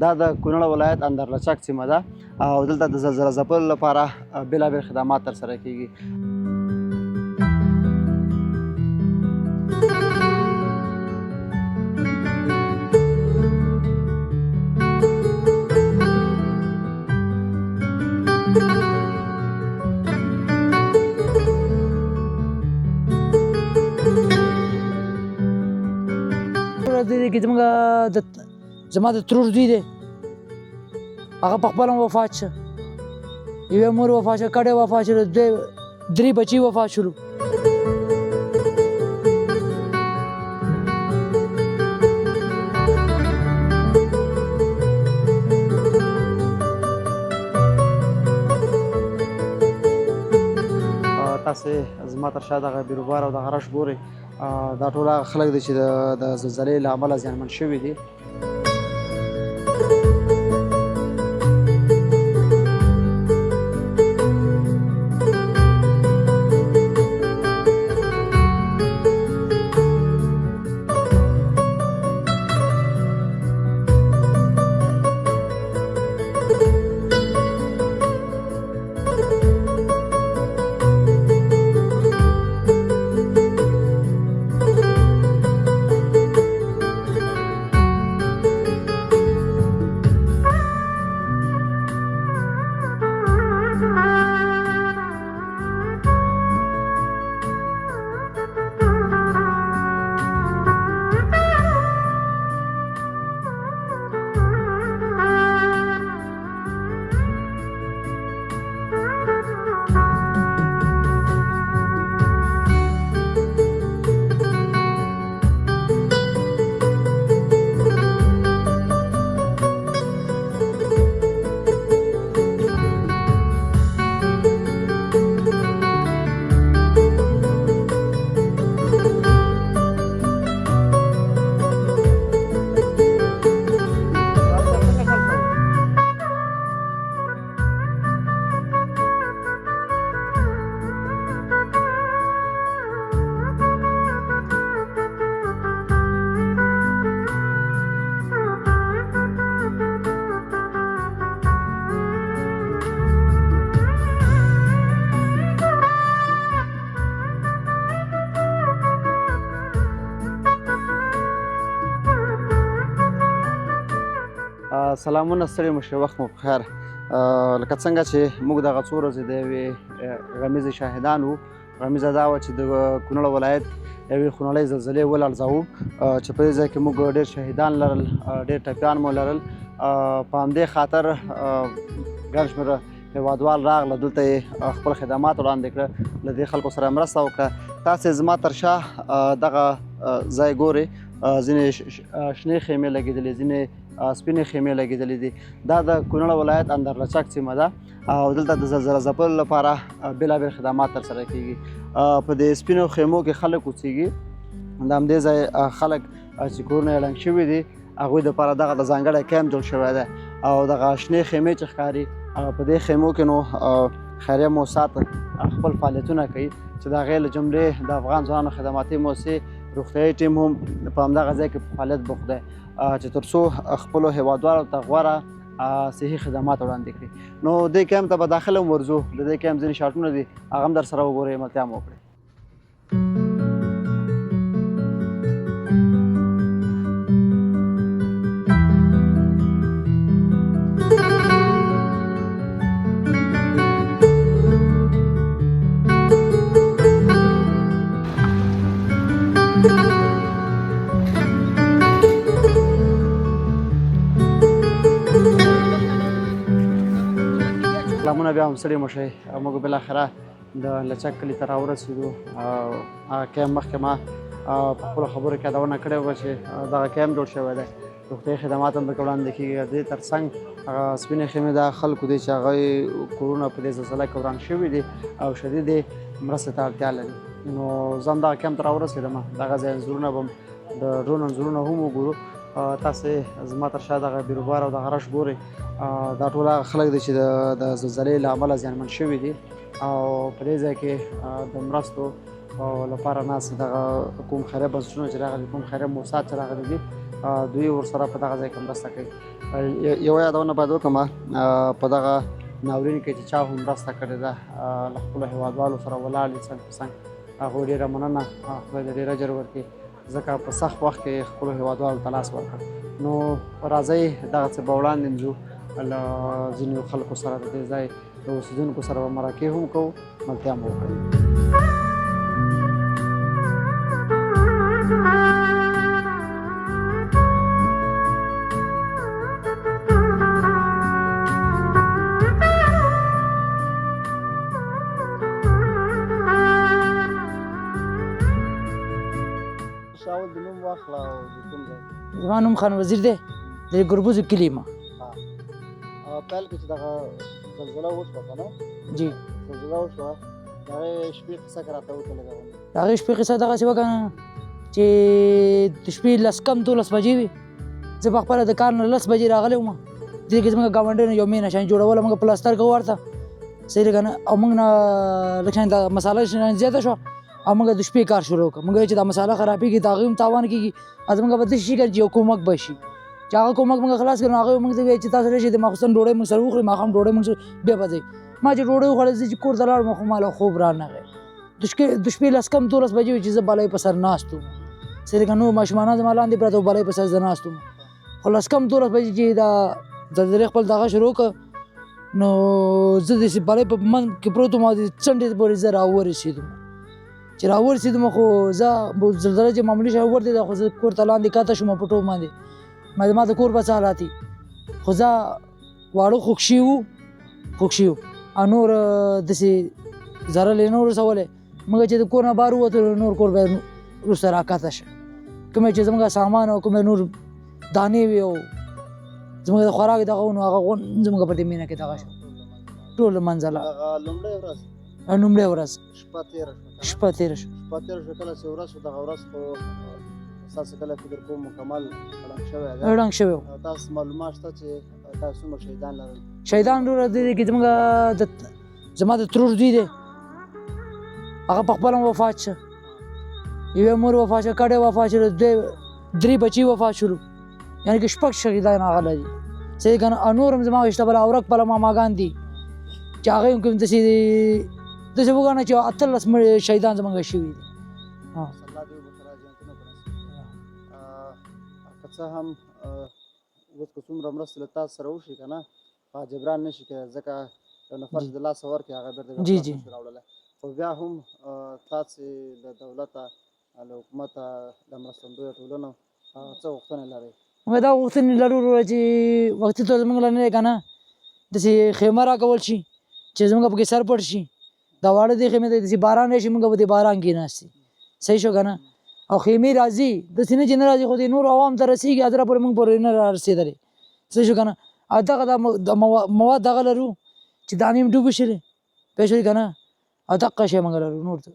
دا د کونړ ولایت اندرلچک سیمه ده او دلته د زلزله ځپلو لپاره بېلابېل خدمات ترسره کیږي. زما د ترور زوی دی هغه په خپله وفات شه یوې مور وفات شه کډې وفات شولو درې بچي وفات شولو. تاسې زما تر شا دغه بیروبار او دغه رش ګورئ دا ټول هغه خلک دي چې د زلزلې له امله زیانمن شوي دي. سلامونه ستړي مو شه، وخت مو په خیر. لکه څنګه چې موږ دغه څو ورځې د یوې غمیزې شاهدان وو. غمیزه دا وه چې د کونړ ولایت یوې خونړۍ زلزلې ولړزاوه چې په دې ځای کې موږ ډېر شهیدان لرل، ډېر ټپیان مو لرل. په همدې خاطر ګڼ شمېره هېوادوال راغله، دلته یې خپل خدمات وړاندې کړه، له دې خلکو سره مرسته وکړه. تاسې زما تر شا دغه ځای ګورئ، ځینې شنې خیمې لګېدلې، ځینې سپینې خیمې لګېدلې دي. دا د کونړ ولایت اندرلچک سیمه ده او دلته د زلزله ځپلو لپاره بېلابېل خدمات ترسره کیږي. په دې سپینو خیمو کې خلک اوسېږي. د همدې ځای خلک چې کورونه یې ړنګ شوي دي هغوی دپاره دغه د ځانګړی کیمپ جوړ شوی دی او دغه شنې خیمې چې ښکاري په دې خیمو کې نو خیریه موسسات خپل فعالیتونه کوي چې د هغې له جملې د افغان ځوانانو خدماتي موسسې روغتیایي ټیم هم په همدغه ځای کې په فعالیت بوخت دی چې تر څو خپلو هېوادوالو ته غوره صحي خدمات وړاندې کړي. نو دې کیمپ ته به داخله هم ورځو، د دې کیمپ ځینې شاټونه دي هغه هم در سره وګورئ، ملتیا مو وکړئ. سلامونه، بیا هم ستړي مه شئ. موږ بالاخره د لچک کلي ته راورسېدو. هغه کیمپ مخکې ما په خپلو خبرو کې یادونه کړې وه چې دغه کیمپ جوړ شوی دی، روغتیایي خدمات هم پکې وړاندې کېږي. د دې تر څنګ هغه سپینې خیمې د خلکو دي چې هغوی کورونه په دې زلزله کې وران شوي دي او شدیدې مرستې ته اړتیا لري. نو زه هم دغه کیمپ ته راورسېدم، دغه ځای انځورونه به هم د ډرون انځورونه هم وګورو. تاسې زما تر شا دغه بیروبار او دغه رش ګورئ، دا ټول هغه خلک دي چې د زلزلې له امله زیانمن شوي دي او په دې ځای کې د مرستو لپاره ناست دغه کوم خیریه بنسټونه چې راغلي، کوم خیریه موسسات چې راغلي دي، دوی ورسره په دغه ځای کې مرسته کوي. یوه یادونه باید وکړم په دغه ناورین کې چې چا هم مرسته کړې ده له خپلو هېوادوالو سره ولاړ دي څنګ په څنګ، هغوی ډېره مننه، خدای دې ډېر اجر ورکړي، ځکه په سخت وخت کې خپلو هېوادوالو ته لاس ورکړ. نو راځئ دغسې به وړاندې ځو، له ځینو خلکو سره د دې ځای د اوسېدونکو سره به مرکې هم کوو، ملتیا مو وکړئ. شاول د نوم واخله او د کوم ځای؟ زما نوم خان وزیر دی، د ګربوزو کلي یم. پیل کې چې دغه زلزله وشوه که نه؟ جی زلزله وشوه، د هغې شپې قصه که راته وکړه لږه غوندې. د هغې شپې قصه دغسې وکړه چې د شپې 10 بجې وې، زه په خپله د کار نه 10 بجې راغلی وم. دې کې زموږ ګاونډیانو یو مېنه شان جوړوله، موږ پلستر کوو ورته، صحیح ده که نه، او موږ نه لږ شان د مساله زیاته شوه او موږ د شپې کار شروع کړه. موږ ویل چې دا مساله خرابېږي، د هغې هم تاوان کېږي، زموږ به داسې شي که چې یو کومک به شي، چې هغه کومک موږ خلاص کړو. هغه موږ ته ویل چې تاسو راشئ د ماخوستن ډوډۍ موږ سره وخورئ، ماښام ډوډۍ موږ سره بیا به ځئ. ما چې ډوډۍ وخوړله زه چې کور ته لاړم، خو ماله خوب رانغی. د شپې 10 بجې وې چې زه بلۍ په سر ناست وم، صحیح ده که نور ماشومانان زما لاندې پراته وو، بلۍ په سر زه ناست وم. خو 10 بجې چې دا زلزلې خپل دغه شروع کړه، نو زه داسې بلۍ په منځ کې پروت وم او د څنډې پورې زه راورسېدم. چې راورسېدم خو زه زلزله چې معمولي شی ورتېده، خو زه کور ته لاندې کښته شوم په ټوپ باندې. زما د کور به څه حالات وي، خو زه واړه خوږ شوي وو او نور داسې ضرر یې نه و رسولی. موږ چې د کور نه بهر ووتلو، نور کور به یې وروسته راکښته شه، کوم چې زموږ سامان او کوم نور دانې وې او زموږ د خوراک دغه و، نو هغه زموږ په دې مینه کې دغه شو، ټول له منځه لاړ. هغه لومړۍ ورځ شپه تېره شوه، کله چې ورځ شوه، دغه ورځ خو ستاسو کله فکر کوم مکمل ړنګ شوی و. تاسو معلومات شته چې تاسو څومره شهیدان لرل؟ شهیدان وروره دې کې زما د ترور دوی دی، هغه په خپله وفات شه، یوې مور وفات شه، کډې وفات شوه، 3 بچي وفات شولو، یعنې که 6 شهیدان هغه لري، صحیح که نه. او نور هم زما ویشته بله اورک بله ماماګان دي چې هغې هم کوم داسې وګڼه چې 18 شهیدان زموږ شوي دي. الله دې وبخښي، جنتونه به نصیب کړي. که څه هم اوس که څومره مرستې له تاسو سره وشي که نه، جبران نه شي کېدای، ځکه یو نفر چې د لاسه ورکړي هغه بېرته جی نشي راوړلی. خو بیا هم تاسې له دولته، له حکومته، د مرستندویه ټولنو څه غوښتنې لرئ؟ موږ دا غوښتنې لرو وروره چې وختي طور زموږ له نه دی که نه، داسې خیمه راکول شي چې زموږ پکې سر پټ شي. دا واړه دې خیمې ته داسې باران راشي، موږ به دې باران کې ناست، صحیح شو که نه. او خیمې راځي، داسې نه چې نه راځي، خو دې نور عوام ته رسېږي، ادره پورې موږ پورې نه را رسېدلې، صحیح شو که نه. او دغه د مواد دغه لرو چې دانې هم ډوبې شولې، پوه شولې که نه، او دقه شی موږ لرو، نور څه